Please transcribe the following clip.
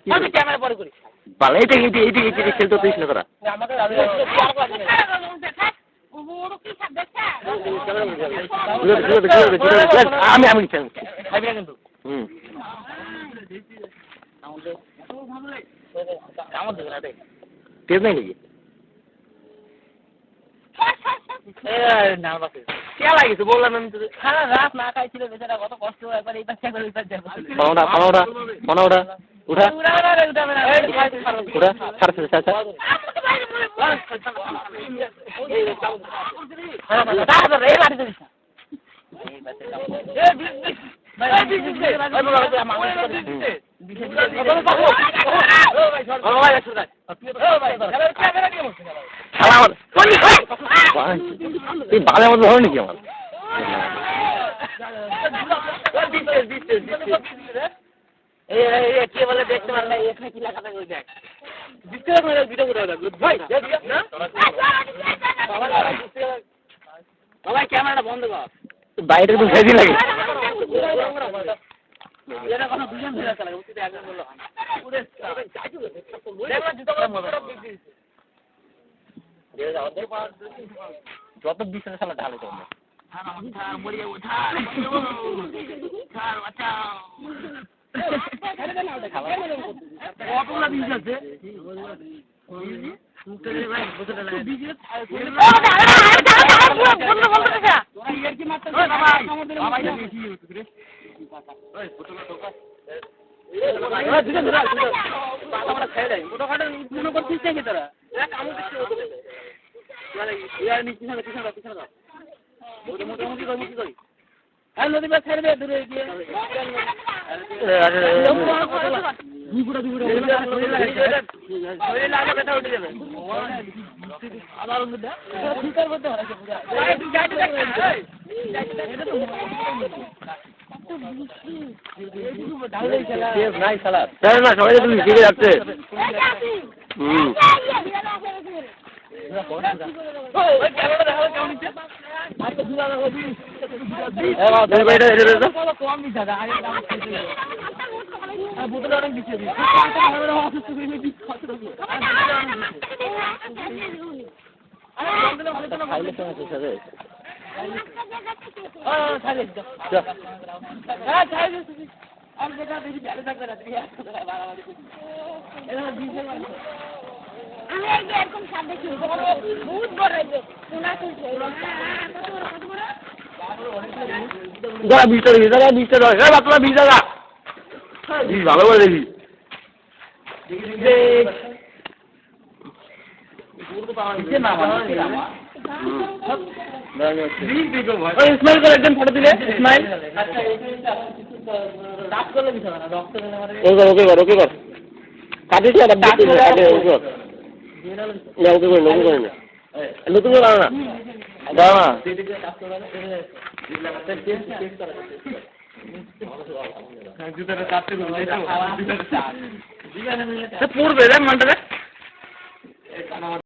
আমি ক্যামেরা পরে করি ভালো এইটা কিন্তু এইটা খেলতে দিস না তোরা আমাকে আমি খাইবি না কিন্তু আমার দেবে না রে তেজ নাই নাকি না বাকি কে লাগিছে বললাম আমি তো খানা রাত না খাইছিল বেচারা কত কষ্ট হয় একবার এই পাশে একবার ওই পাশে যাবো পানোটা উঠা ভালো মতো ধরো নাকি আমার কে বলে দেখতে পারলে এখানে কি লেখা থাকে ওই দেখ ভিডিও করে ভাই বাবা ক্যামেরাটা বন্ধ কর বাইরে তো ভেজি লাগে এটা কোনো দুজন ধরে চালাবে উচিত একজন বললো হয় না পুরো যত বিছানা সালা ঢালে তো মরিয়া উঠা আচ্ছা কতগুলা বীজ আছে নদী বা ছেড়ে দেয় দূরে গিয়ে নাই খেলা না সবাই তুমি জিতে যাচ্ছে ভালো করে দেখি ইসমাইল করে একজন ফটো দিলে ইসমাইল ওকে কর কাটিস নতুন করে না দাও না পড়বে রে মানটা